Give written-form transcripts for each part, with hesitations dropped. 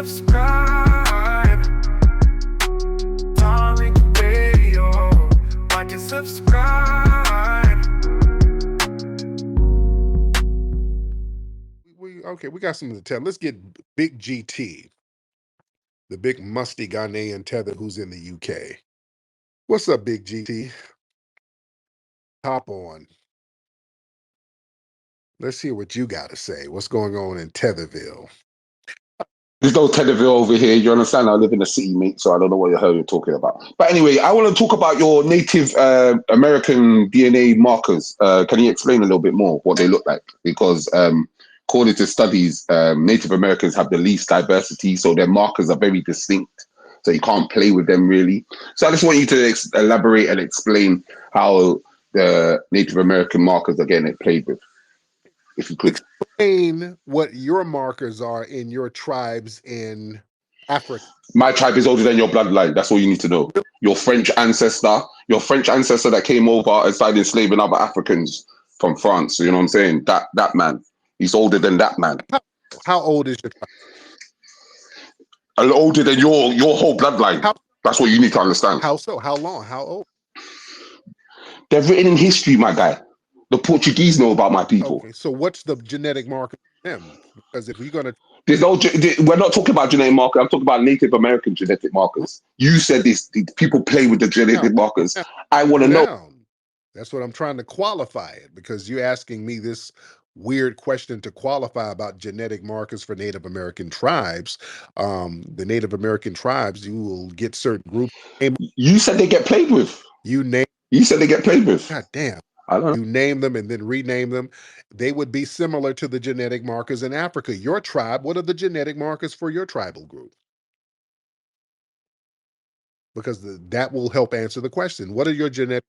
subscribe. Tariq Radio. Like and subscribe. Okay, we got something to tell. Let's get Big GT, the big musty Ghanaian tether who's in the UK. What's up, Big GT? Hop on. Let's hear what you got to say. What's going on in Tetherville? There's no Tetherville over here. You understand? I live in the city, mate, so I don't know what the hell you're talking about. But anyway, I want to talk about your Native American DNA markers. Can you explain a little bit more what they look like? Because according to studies, Native Americans have the least diversity, so their markers are very distinct. So you can't play with them really. So I just want you to elaborate and explain how the Native American markers are getting played with, if you could. Explain what your markers are in your tribes in Africa. My tribe is older than your bloodline. That's all you need to know. Your French ancestor that came over and started enslaving other Africans from France. You know what I'm saying? That man, he's older than that man. How old is your tribe? Older than your whole bloodline. That's what you need to understand. How so? How long? How old? They're written in history, my guy. The Portuguese know about my people. Okay, so what's the genetic marker for them? Because if we're gonna, we're not talking about genetic marker. I'm talking about Native American genetic markers. You said this. People play with the genetic markers. I want to know. That's what I'm trying to qualify it, because you're asking me this weird question to qualify about genetic markers for Native American tribes. The Native American tribes, you will get certain groups. You said they get played with. You said they get played with. God damn. I don't know. You name them and then rename them. They would be similar to the genetic markers in Africa. Your tribe, what are the genetic markers for your tribal group? Because that will help answer the question. What are your genetic?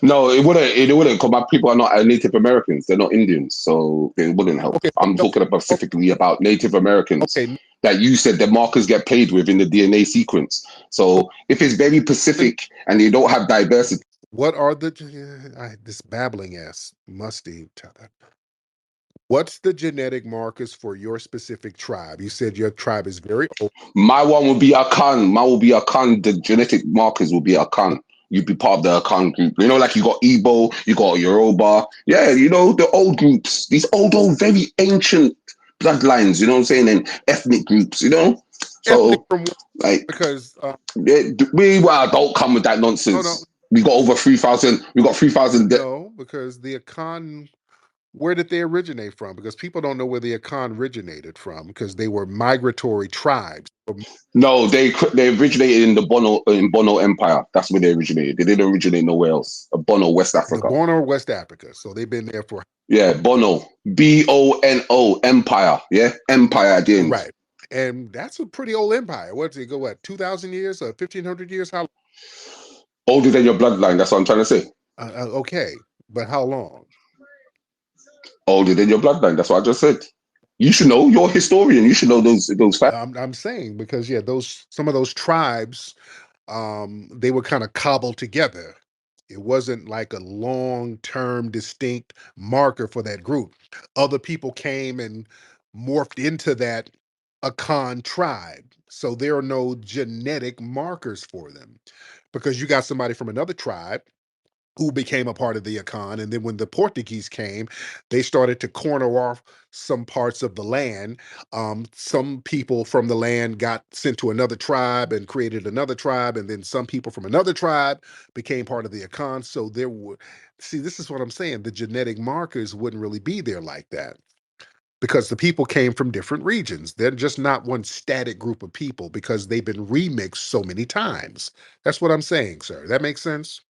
No, it wouldn't. It wouldn't, because my people are not Native Americans. They're not Indians, so it wouldn't help. Okay, I'm talking specifically about Native Americans. Okay. That you said the markers get played with in the DNA sequence. So if it's very Pacific and you don't have diversity. What are the this babbling ass musty? What's the genetic markers for your specific tribe? You said your tribe is very old. My one will be Akan. Mine will be Akan. The genetic markers will be Akan. You'd be part of the Akan group. You know, like you got Igbo, you got Yoruba. Yeah, you know, the old groups. These old, very ancient bloodlines, you know what I'm saying? And ethnic groups, you know? So, like, because don't come with that nonsense. No. We got over 3,000. We got 3,000. No, because the Akan, where did they originate from? Because people don't know where the Akan originated from, because they were migratory tribes. No, they originated in the Bono Empire. That's where they originated. They didn't originate nowhere else. Bono, West Africa. Bono, West Africa. So they've been there for. Yeah, Bono, Bono, Empire. Yeah, Empire at the end. Right, and that's a pretty old empire. What's it go? What, 2,000 years or 1,500 years? How? Older than your bloodline. That's what I'm trying to say. Okay, but how long? Older than your bloodline. That's what I just said. You should know. You're a historian. You should know those facts. I'm saying, because some of those tribes, they were kind of cobbled together. It wasn't like a long-term distinct marker for that group. Other people came and morphed into that Akan tribe, so there are no genetic markers for them, because you got somebody from another tribe who became a part of the Akan, and then when the Portuguese came, they started to corner off some parts of the land. Some people from the land got sent to another tribe and created another tribe, and then some people from another tribe became part of the Akan. So this is what I'm saying, the genetic markers wouldn't really be there like that, because the people came from different regions. They're just not one static group of people, because they've been remixed so many times. That's what I'm saying, sir. That makes sense?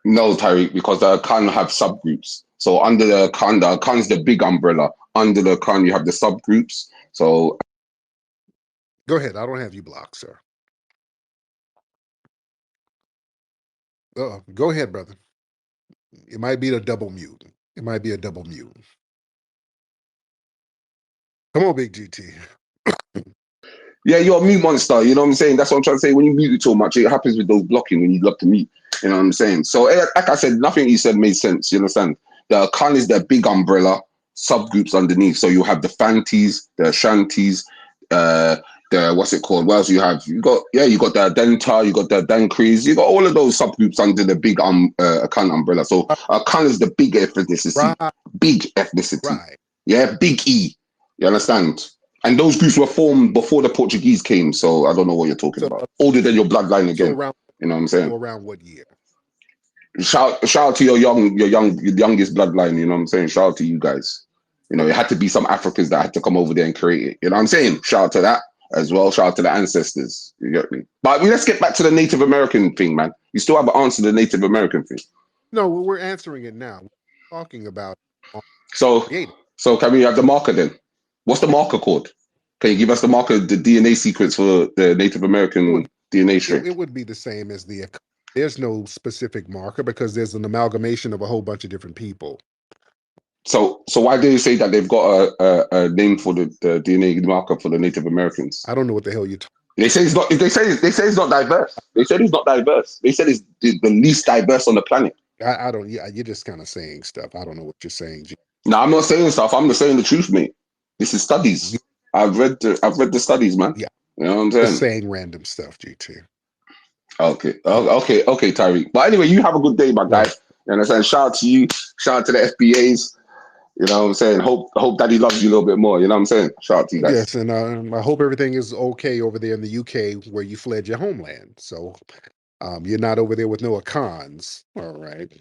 No, Tariq, because the Akan have subgroups. So under the Akan is the big umbrella. Under the Akan, you have the subgroups. So go ahead. I don't have you blocked, sir. Go ahead, brother. It might be a double mute. It might be a double mute. Come on, Big GT. Yeah, you're a mute monster. You know what I'm saying? That's what I'm trying to say. When you mute it too much, it happens with those blocking when you love to mute. You know what I'm saying? So, like I said, nothing you said made sense. You understand? The Akan is their big umbrella, subgroups underneath. So you have the Fantis, the Ashantis, the what's it called? What else you have? You got the Denta, you got the Dankris, you got all of those subgroups under the big account umbrella. So account is the big ethnicity, big ethnicity. Right. Yeah, big E. You understand? And those groups were formed before the Portuguese came. So I don't know what you're talking about. Older than your bloodline again. You know what I'm saying? So around what year? Shout out to your youngest bloodline. You know what I'm saying? Shout out to you guys. You know, it had to be some Africans that had to come over there and create it. You know what I'm saying? Shout out to that as well. Shout out to the ancestors. You get me? But let's get back to the Native American thing, man. You still haven't answered the Native American thing. No, we're answering it now. We're talking about so can we have the marker then? What's the marker called? Can you give us the marker, the DNA sequence for the Native American DNA strand? It would be the same as there's no specific marker because there's an amalgamation of a whole bunch of different people. So why do you say that they've got a name for the DNA marker for the Native Americans? I don't know what the hell you're talking. They say it's not. They say it's not diverse. They said it's not diverse. They said it's the least diverse on the planet. I don't. Yeah, you're just kind of saying stuff. I don't know what you're saying. No, I'm not saying stuff. I'm just saying the truth, mate. This is studies. I've read the studies, man. Yeah, you know what I'm saying. Just saying random stuff, GT. Okay, Tariq. But anyway, you have a good day, my guy. You understand? Shout out to you. Shout out to the FBAs. You know what I'm saying? Hope Daddy loves you a little bit more. You know what I'm saying? Shout out to you guys. Yes, and I hope everything is okay over there in the UK where you fled your homeland. So you're not over there with no Akans. All right.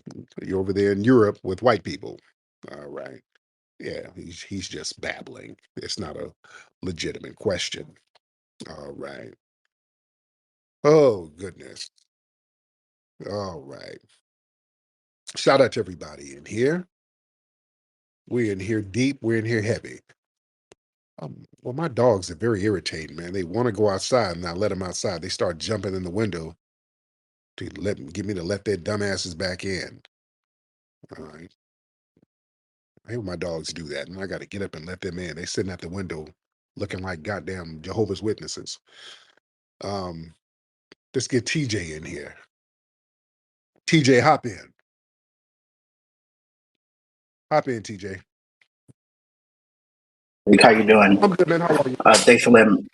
You're over there in Europe with white people. All right. Yeah, he's just babbling. It's not a legitimate question. All right. Oh, goodness. All right. Shout out to everybody in here. We're in here deep. We're in here heavy. Well, my dogs are very irritating, man. They want to go outside, and I let them outside. They start jumping in the window to get me to let their dumbasses back in. All right. I hate when my dogs do that, and I got to get up and let them in. They sitting at the window looking like goddamn Jehovah's Witnesses. Let's get TJ in here. TJ, hop in. Hop in, TJ. How you doing? I'm good, man. How are you? Thanks for letting.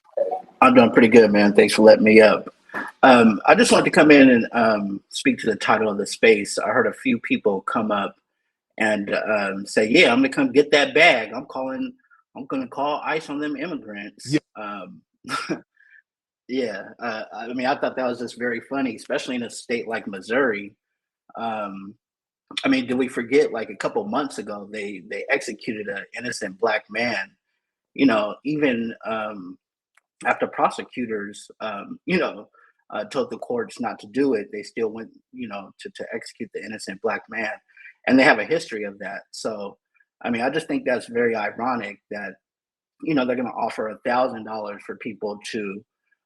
I'm doing pretty good, man. Thanks for letting me up. I just wanted to come in and speak to the title of the space. I heard a few people come up and say, "Yeah, I'm gonna come get that bag. I'm gonna call ICE on them immigrants." Yeah. Yeah. I mean, I thought that was just very funny, especially in a state like Missouri. I mean, did we forget? Like a couple months ago, they executed an innocent black man. You know, even after prosecutors, told the courts not to do it, they still went, to execute the innocent black man, and they have a history of that. So, I mean, I just think that's very ironic that they're going to offer $1,000 for people to.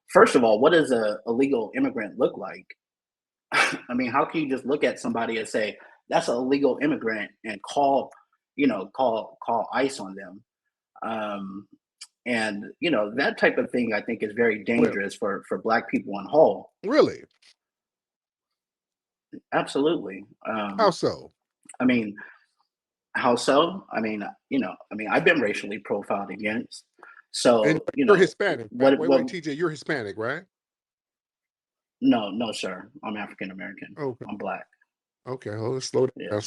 First of all, what does a illegal immigrant look like? I mean, how can you just look at somebody and say that's an illegal immigrant and call ICE on them? And that type of thing I think is very dangerous for black people on whole. Really? Absolutely. How so? I mean, how so? I mean, I've been racially profiled against. So and you're Hispanic. Wait, TJ, you're Hispanic, right? No, sir. I'm African American. Okay. I'm black. Okay, well, let's slow it down. Yeah,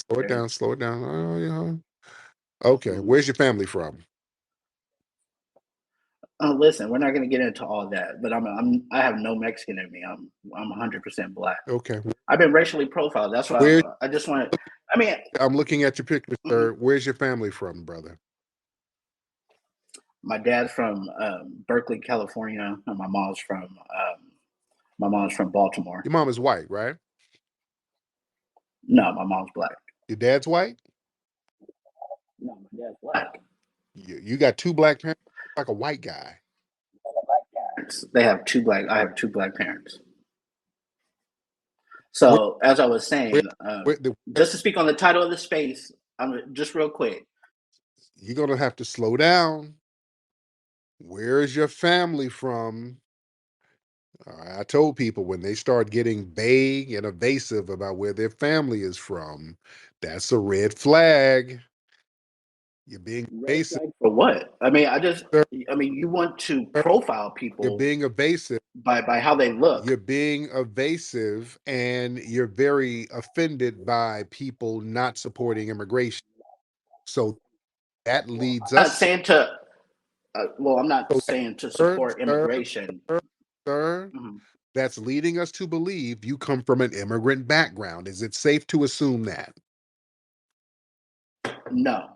Slow it down. Oh, yeah. Okay, where's your family from? Listen, we're not going to get into all that, but I have no Mexican in me. I'm 100% black. Okay. I've been racially profiled. That's why I just want to. I mean, I'm looking at your picture, sir. Where's your family from, brother? My dad's from Berkeley, California, and my mom's from Baltimore. Your mom is white, right? No, my mom's black. Your dad's white? No, my dad's black. You got two black parents, like a white guy. I have two black parents. So as I was saying, just to speak on the title of the space, just real quick. You're gonna have to slow down. Where is your family from? I told people when they start getting vague and evasive about where their family is from, that's a red flag. You're being Red evasive, flag for what? I mean, sir. you want to Sir. profile You're people being evasive. by how they look. You're being evasive, and you're very offended by people not supporting immigration. So that leads I'm not us to, saying to, well, I'm not so that, saying to sir, support sir, immigration. sir, sir, Mhm. that's leading us to believe you come from an immigrant background. Is it safe to assume that? No.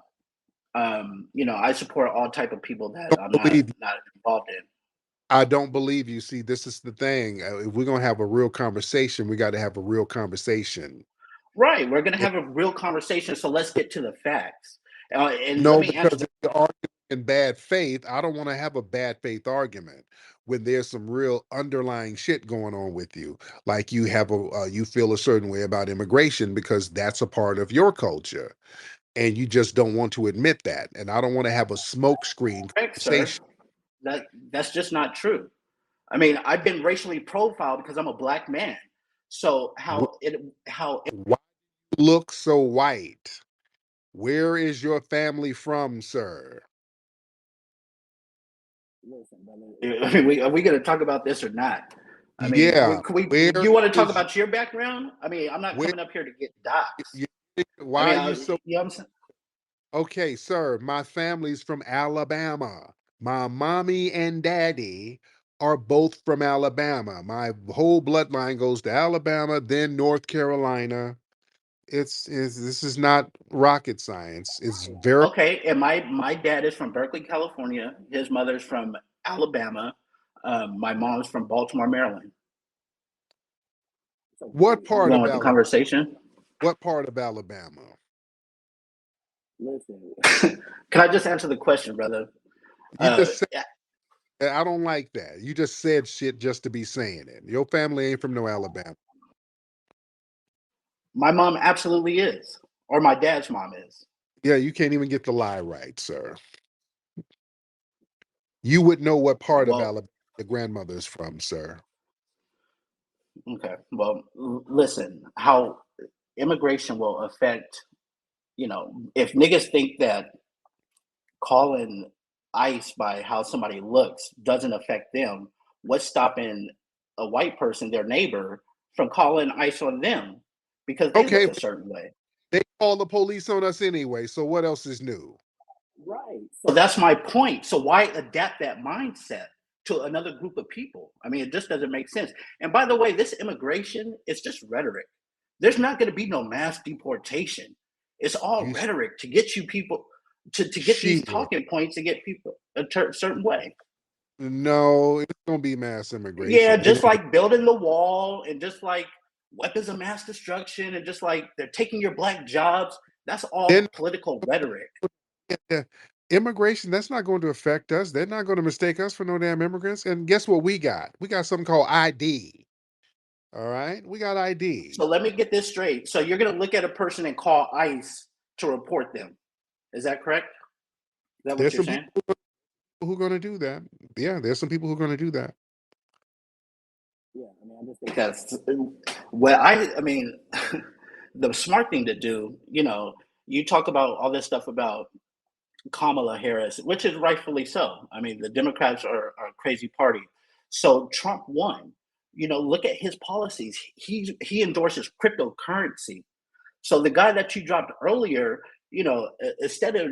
I support all type of people that Don't I'm not believe not involved in. I don't believe you. See, this is the thing. If we're gonna have a real conversation, we got to have a real conversation. Right. We're gonna If- have a real conversation. So let's get to the facts. And let no, me answer because the if you're arguing in bad faith, I don't want to have a bad faith argument when there's some real underlying shit going on with you. Like you have you feel a certain way about immigration because that's a part of your culture, and you just don't want to admit that. And I don't want to have a smoke screen correct, sir. conversation. That's just not true. I mean, I've been racially profiled because I'm a black man. So Why you look so white? Where is your family from, sir? listen, brother. I mean, are we going to talk about this or not? I mean, Yeah, where you want to talk is about your background? I mean, I'm not where coming up here to get doxxed. you, I why mean, are you so you know what I'm saying? okay, sir? My family's from Alabama. My mommy and daddy are both from Alabama. My whole bloodline goes to Alabama, then North Carolina. It's this is not rocket science. It's very Okay, and my dad is from Berkeley, California. His mother's from Alabama. My mom's from Baltimore, Maryland. what You part going of with the Alabama? conversation? What part of Alabama? Listen, can I just answer the question, brother? You Uh, just I don't like that. You just said shit just to be saying it. Your family ain't from no Alabama. my mom absolutely is, or my dad's mom is. Yeah, you can't even get the lie right, sir. You would know what part of Well, Alabama your grandmother is from, sir. okay. Well, listen, how immigration will affect, if niggas think that calling ICE by how somebody looks doesn't affect them, what's stopping a white person, their neighbor, from calling ICE on them because they Okay, look a certain way? they call the police on us anyway, so what else is new? Right. So that's my point. So why adapt that mindset to another group of people? I mean, it just doesn't make sense. And by the way, this immigration is just rhetoric. There's not going to be no mass deportation. It's all You rhetoric to get you people to get these shit. talking points to get people a certain way. No, it's gonna be mass Yeah, immigration. just like building the wall and just like weapons of mass destruction and just like they're taking your black jobs. That's Then all political rhetoric. immigration, that's not going to affect us. They're not going to mistake us for no damn immigrants. And guess what we got? We got something called ID. All right, we got ID. So let me get this straight. So you're going to look at a person and call ICE to report them. Is that correct? Is that what There's you're some saying? people who are going to do that. Yeah, there's some people who are going to do that. Yeah, I mean, I just think that's well. I mean, the smart thing to do. You talk about all this stuff about Kamala Harris, which is rightfully so. I mean, the Democrats are a crazy party. So Trump won. Look at his policies. He endorses cryptocurrency. So the guy that you dropped earlier, instead of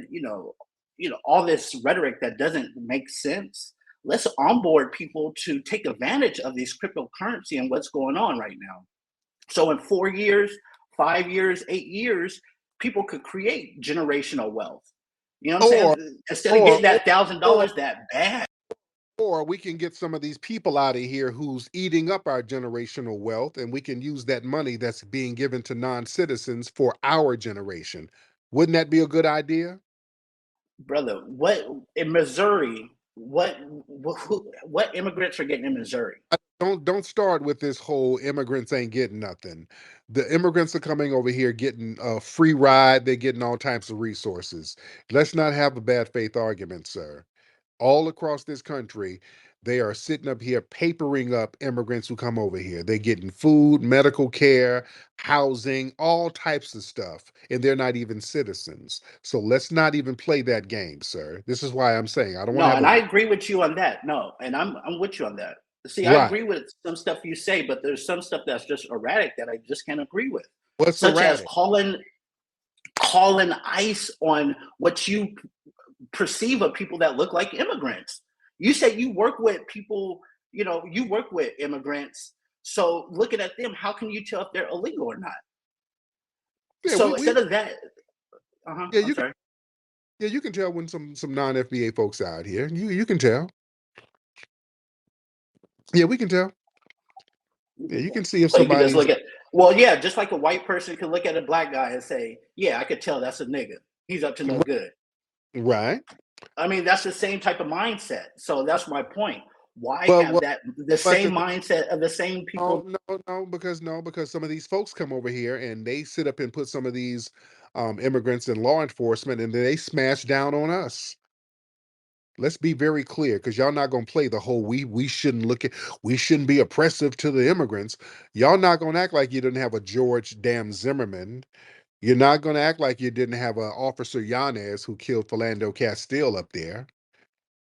all this rhetoric that doesn't make sense, let's onboard people to take advantage of these cryptocurrency and what's going on right now. So in 4 years, 5 years, 8 years, people could create generational wealth. You know what I'm Or, saying? Instead of or, getting that thousand or, dollars that bad. or we can get some of these people out of here who's eating up our generational wealth, and we can use that money that's being given to non-citizens for our generation. Wouldn't that be a good idea? Brother, what in Missouri, what immigrants are getting in Missouri? Don't start with this whole immigrants ain't getting nothing. The immigrants are coming over here getting a free ride. They're getting all types of resources. Let's not have a bad faith argument, sir. All across this country, They are sitting up here papering up immigrants who come over here. They're getting food, medical care, housing, all types of stuff, and they're not even citizens. So let's not even play that game, sir. This is why I'm saying I don't want to No, have and a I agree with you on that. No, and I'm with you on that. See, I right. agree with some stuff you say, but there's some stuff that's just erratic that I just can't agree with, What's such as erratic? calling ICE on what you perceive of people that look like immigrants. You say you work with people, you work with immigrants. So looking at them, how can you tell if they're illegal or not? Yeah, So we instead of that, yeah, I'm sorry. you can tell when some non-FBA folks out here. You can tell. Yeah, we can tell. Yeah, you can see if So you can just somebody's look at, well, yeah, just like a white person can look at a black guy and say, yeah, I could tell that's a nigga. He's up to no good. right. I mean, that's the same type of mindset. So that's my point. Why But have what that the but same the mindset of the same people? no, because some of these folks come over here and they sit up and put some of these immigrants in law enforcement and then they smash down on us. Let's be very clear, because y'all not gonna play the whole we shouldn't be oppressive to the immigrants. Y'all not gonna act like you didn't have a George damn Zimmerman. You're not gonna act like you didn't have a Officer Yanez who killed Philando Castile up there.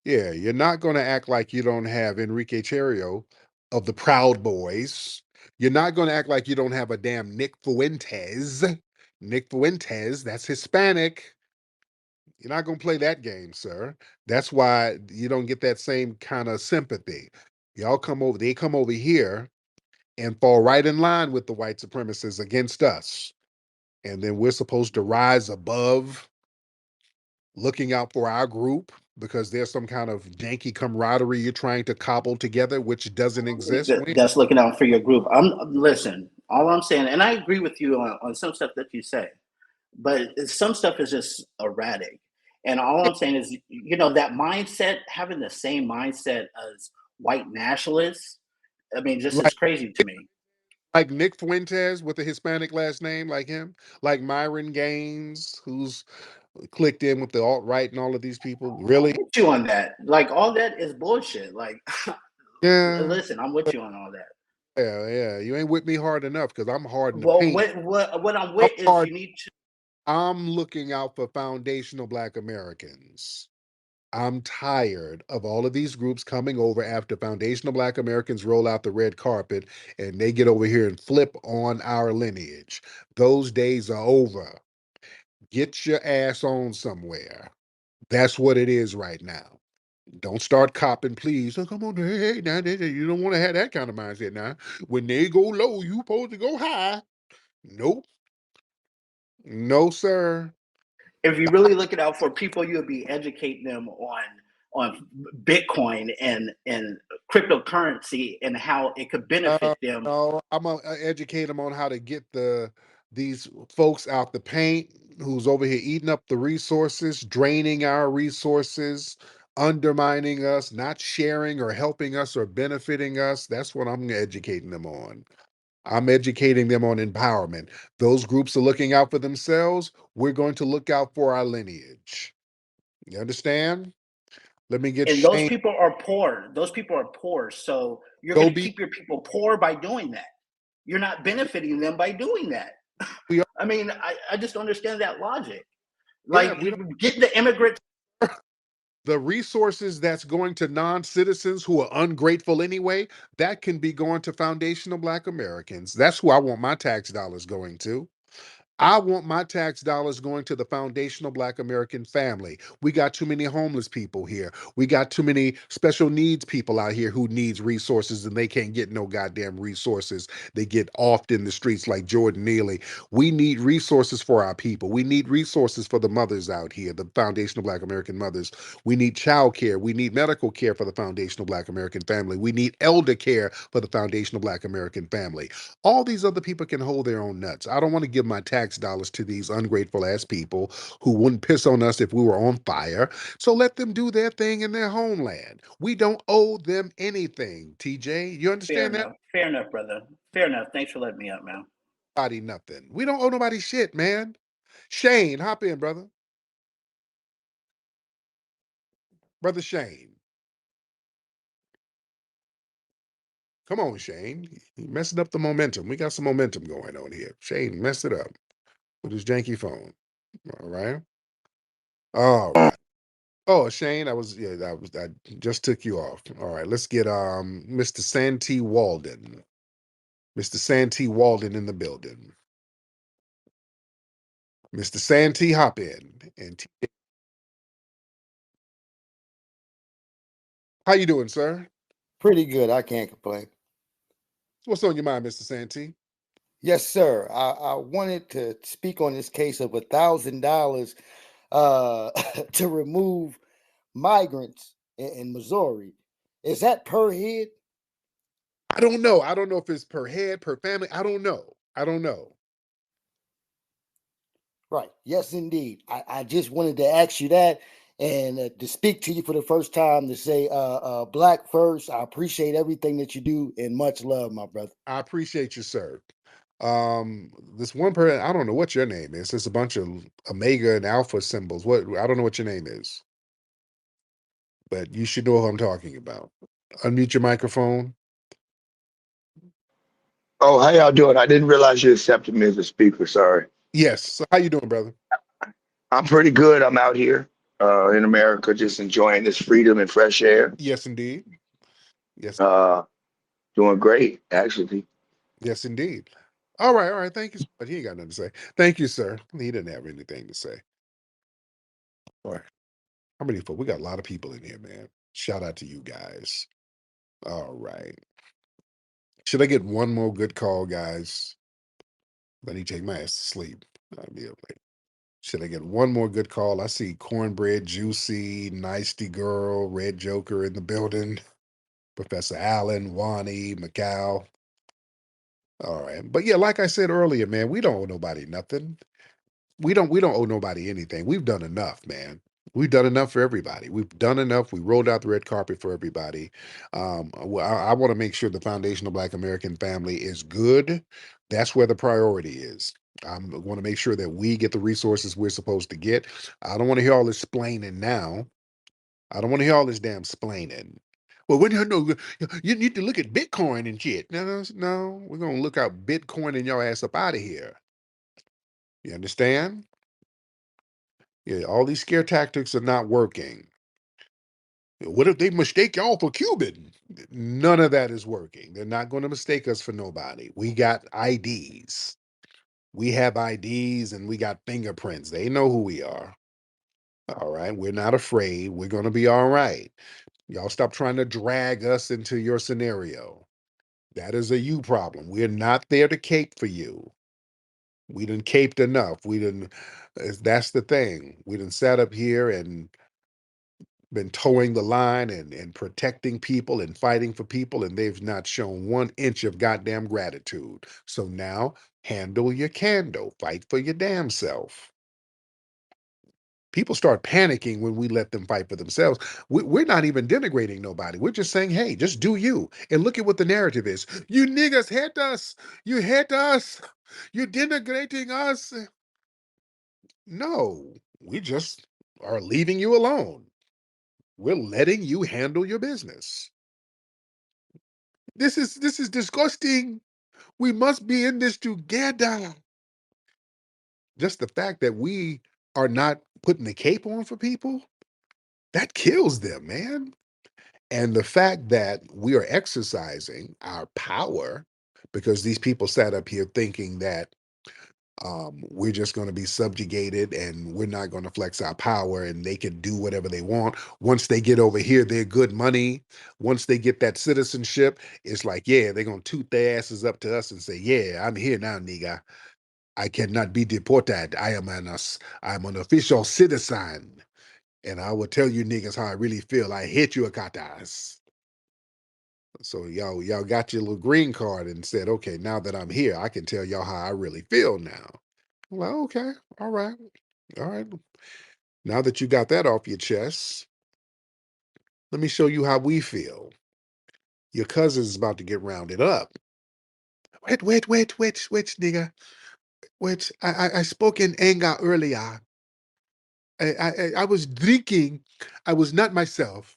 Yeah, you're not gonna act like you don't have Enrique Cherio of the Proud Boys. You're not gonna act like you don't have a damn Nick Fuentes. Nick Fuentes, that's Hispanic. You're not going to play that game, sir. That's why you don't get that same kind of sympathy. They come over here and fall right in line with the white supremacists against us. And then we're supposed to rise above looking out for our group because there's some kind of janky camaraderie you're trying to cobble together, which doesn't exist. That's looking out for your group. Listen. All I'm saying, and I agree with you on some stuff that you say, but some stuff is just erratic. And all I'm saying is, that mindset, having the same mindset as white nationalists, I mean, just is Like, crazy to me. like Nick Fuentes with a Hispanic last name, like him, like Myron Gaines, who's clicked in with the alt right and all of these people. I'm Really? with you on that. Like, all that is bullshit. Like, Yeah. listen, I'm with you on all that. Yeah. You ain't with me hard enough because I'm hard in the Well, paint. what I'm I'm with is hard. you need to. I'm looking out for foundational Black Americans. I'm tired of all of these groups coming over after foundational Black Americans roll out the red carpet and they get over here and flip on our lineage. Those days are over. Get your ass on somewhere. That's what it is right now. Don't start copping, please. Oh, come on, hey, now you don't want to have that kind of mindset now. When they go low, you supposed to go high. Nope. No, sir. If you really look it out for people, you'll be educating them on Bitcoin and cryptocurrency and how it could benefit them. No, I'm gonna educate them on how to get these folks out the paint who's over here eating up the resources, draining our resources, undermining us, not sharing or helping us or benefiting us. That's what I'm educating them on. I'm educating them on empowerment. Those groups are looking out for themselves. We're going to look out for our lineage. You understand? Let me get And those Shane. people are poor. Those people are poor. So you're Go going to be. keep your people poor by doing that. You're not benefiting them by doing that. We are, I mean, I just don't understand that logic. yeah, Like, we don't. get the immigrants. The resources that's going to non-citizens who are ungrateful anyway, that can be going to foundational Black Americans. That's who I want my tax dollars going to. I want my tax dollars going to the foundational Black American family. We got too many homeless people here. We got too many special needs people out here who needs resources and they can't get no goddamn resources. They get offed in the streets like Jordan Neely. We need resources for our people. We need resources for the mothers out here, the foundational Black American mothers. We need child care. We need medical care for the foundational Black American family. We need elder care for the foundational Black American family. All these other people can hold their own nuts. I don't want to give my tax dollars to these ungrateful ass people who wouldn't piss on us if we were on fire. So let them do their thing in their homeland. We don't owe them anything, TJ. You Fair understand that? enough. Fair enough, brother. Fair enough. Thanks for letting me up, man. Nobody nothing. We don't owe nobody shit, man. Shane, hop in, brother. Brother Shane. Come on, Shane. You messing up the momentum. We got some momentum going on here. Shane messed it up with his janky phone. All right. All right. Oh, Shane, I just took you off. All right, let's get Mr. Santee Walden. Mr. Santee Walden in the building. Mr. Santee, hop in. And how you doing, sir? Pretty good. I can't complain. What's on your mind, Mr. Santee? Yes, sir. I wanted to speak on this case of $1,000 to remove migrants in Missouri. Is that per head? I don't know. I don't know if it's per head, per family. I don't know. I don't know. Right. Yes, indeed. I just wanted to ask you that and to speak to you for the first time to say, Black first. I appreciate everything that you do and much love, my brother. I appreciate you, sir. This one person, I don't know what your name is. There's a bunch of Omega and Alpha symbols. What I don't know what your name is, but you should know who I'm talking about. Unmute your microphone. Oh, how y'all doing? I didn't realize you accepted me as a speaker. Sorry. Yes. So how you doing, brother? I'm pretty good. I'm out here in America, just enjoying this freedom and fresh air. Yes, indeed. Yes, Uh, Doing great, actually. yes, indeed. All right, all right. Thank you. But he ain't got nothing to say. Thank you, sir. He didn't have anything to say. All right. How many folks? We got a lot of people in here, man. Shout out to you guys. All right. Should I get one more good call, guys? Let me take my ass to sleep. I'll be up late. Should I get one more good call? I see Cornbread Juicy, Nicety Girl, Red Joker in the building. Professor Allen, Wani, Macau. All right. But yeah, like I said earlier, man, we don't owe nobody nothing. We don't owe nobody anything. We've done enough, man. We've done enough for everybody. We've done enough. We rolled out the red carpet for everybody. I want to make sure the foundational Black American family is good. That's where the priority is. I want to make sure that we get the resources we're supposed to get. I don't want to hear all this splaining now. I don't want to hear all this damn splaining. Well, when you know you need to look at Bitcoin and shit. No, no, no. We're gonna look out Bitcoin and your ass up out of here. You understand? Yeah, all these scare tactics are not working. What if they mistake y'all for Cuban? None of that is working. They're not going to mistake us for nobody. We got IDs. We have IDs and we got fingerprints. They know who we are. All right. We're not afraid. We're going to be all right. Y'all stop trying to drag us into your scenario. That is a you problem. We're not there to cape for you. We done caped enough. That's the thing. We done sat up here and been towing the line and protecting people and fighting for people, and they've not shown 1 inch of goddamn gratitude. So now handle your candle. Fight for your damn self. People start panicking when we let them fight for themselves. We're not even denigrating nobody. We're just saying, hey, just do you. And look at what the narrative is. You niggas hate us. You hate us. You're denigrating us. No, we just are leaving you alone. We're letting you handle your business. This is disgusting. We must be in this together. Just the fact that we are not putting the cape on for people, that kills them, man. And the fact that we are exercising our power because these people sat up here thinking that we're just going to be subjugated and we're not going to flex our power and they can do whatever they want. Once they get over here, they're good money. Once they get that citizenship, it's like, yeah, they're going to toot their asses up to us and say, yeah, I'm here now, nigga. I cannot be deported. I'm an official citizen. And I will tell you niggas how I really feel. I hate you, Akatas. So y'all got your little green card and said, okay, now that I'm here, I can tell y'all how I really feel now. Well, okay, all right, all right. Now that you got that off your chest, let me show you how we feel. Your cousin's about to get rounded up. Wait, nigga. Wait, I spoke in anger earlier. I was drinking. I was not myself.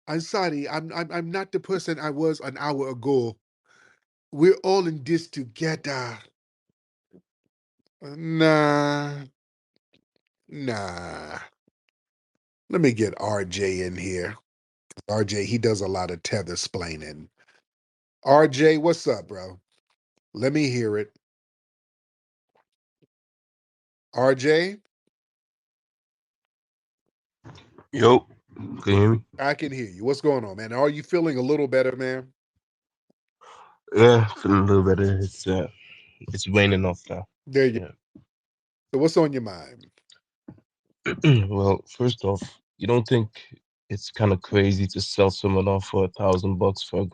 I'm sorry. I'm not the person I was an hour ago. We're all in this together. Nah, nah. Let me get RJ in here. RJ, he does a lot of tether splaining. RJ, what's up, bro? Let me hear it. RJ, Yo, can you hear me? I can hear you. What's going on, man? Are you feeling a little better, man? Yeah, feeling a little better. It's raining off now. There you. Yeah. So, what's on your mind? Well, first off, you don't think it's kind of crazy to sell someone off for $1,000 for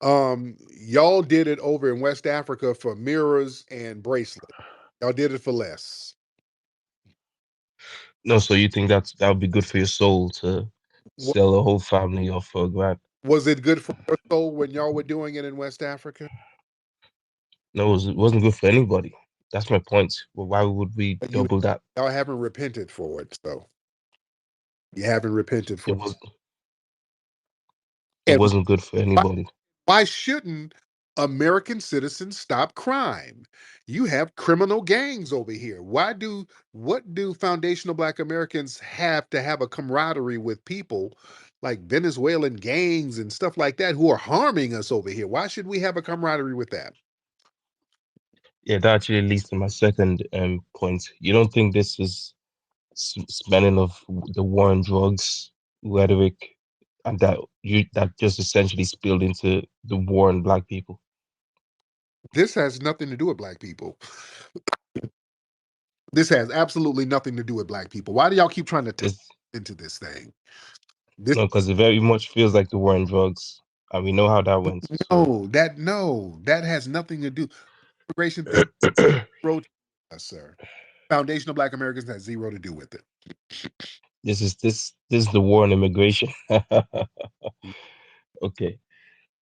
$1,000? Y'all did it over in West Africa for mirrors and bracelets. Y'all did it for less. No, so you think that would be good for your soul to sell a whole family off for $1,000? Was it good for your soul when y'all were doing it in West Africa? No, it wasn't good for anybody. That's my point. Well, why would we You double that? y'all haven't repented for it, so you haven't repented It for was it it. And wasn't good for anybody. why shouldn't American citizens stop crime? You have criminal gangs over here. What do foundational Black Americans have to have a camaraderie with people like Venezuelan gangs and stuff like that who are harming us over here? Why should we have a camaraderie with that? Yeah, that actually leads to my second point. You don't think this is smelling of the war on drugs rhetoric, and that just essentially spilled into the war on Black people? This has nothing to do with Black people. This has absolutely nothing to do with Black people. Why do y'all keep trying to tie It's into this thing? This no, because it very much feels like the war on drugs, and we know how that went. So, no, that has nothing to do. Immigration thing, zero to us, sir. Foundational Black Americans has zero to do with it. this is the war on immigration. Okay,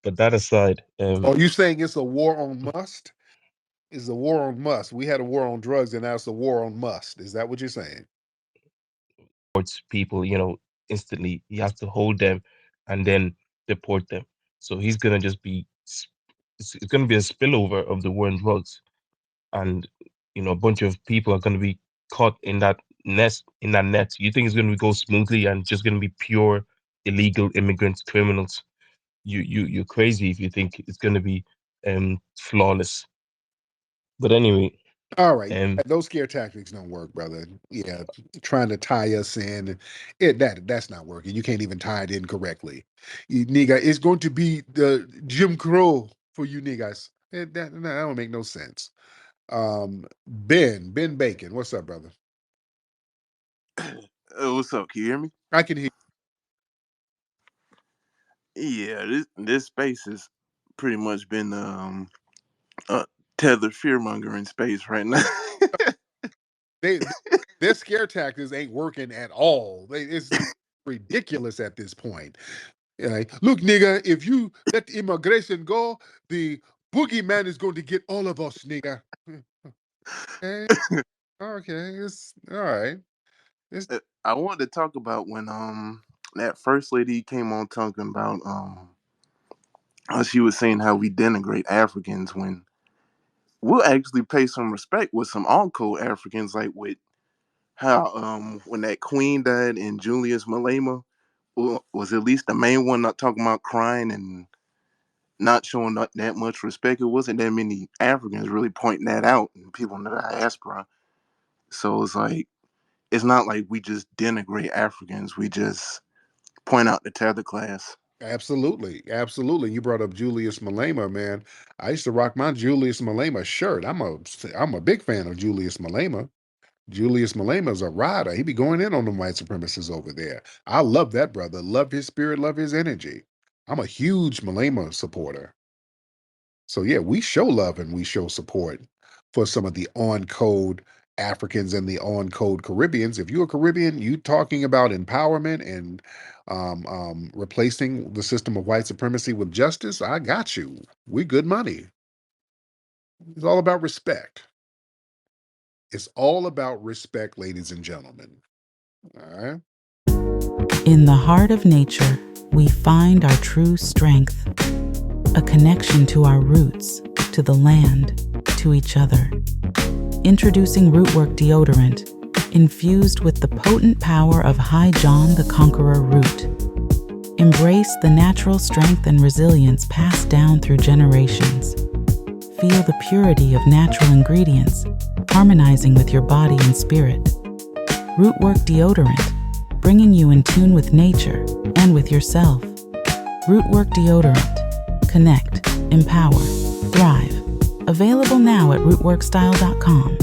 but that aside, Are you saying it's a war on must? It's a war on must. We had a war on drugs, and now it's a war on must. Is that what you're saying? towards people, instantly. He has to hold them and then deport them. So he's gonna just be it's gonna be a spillover of the war on drugs, and a bunch of people are gonna be caught in that net. You think it's gonna go smoothly and just gonna be pure illegal immigrants, criminals? You're crazy if you think it's gonna be flawless. But anyway, All right, um those scare tactics don't work, brother. Yeah, trying to tie us in, that's not working. You can't even tie it in correctly. You, nigga, it's going to be the Jim Crow for you niggas. That don't make no sense. Ben Bacon, what's up, brother? What's up? Can you hear me? I can hear. Yeah, this space has pretty much been uh tether fear mongering space right now. They their scare tactics ain't working at all. It's ridiculous at this point. Like, look, nigga, if you let the immigration go, the boogeyman is going to get all of us, nigga. Okay, okay, it's all right. It's I wanted to talk about when that first lady came on talking about how she was saying how we denigrate Africans when we'll actually pay some respect with some on-code Africans, like with how when that queen died and Julius Malema was at least the main one not talking about crying and not showing that much respect. It wasn't that many Africans really pointing that out, and people in the diaspora. So it's like it's not like we just denigrate Africans. We just point out the tether class. absolutely, absolutely. You brought up Julius Malema, man. I used to rock my Julius Malema shirt. I'm a big fan of Julius Malema. Julius Malema's a rider. He be going in on them white supremacists over there. I love that brother. Love his spirit, love his energy. I'm a huge Malema supporter. So yeah, we show love and we show support for some of the on code Africans and the on code Caribbeans. If you're a Caribbean, you talking about empowerment and replacing the system of white supremacy with justice, I got you. We good money. It's all about respect. It's all about respect, ladies and gentlemen. All right. In the heart of nature, we find our true strength, a connection to our roots, to the land, to each other. Introducing Rootwork Deodorant, infused with the potent power of High John the Conqueror root. Embrace the natural strength and resilience passed down through generations. Feel the purity of natural ingredients, harmonizing with your body and spirit. Rootwork Deodorant, bringing you in tune with nature and with yourself. Rootwork Deodorant. Connect, empower, thrive. Available now at rootworkstyle.com.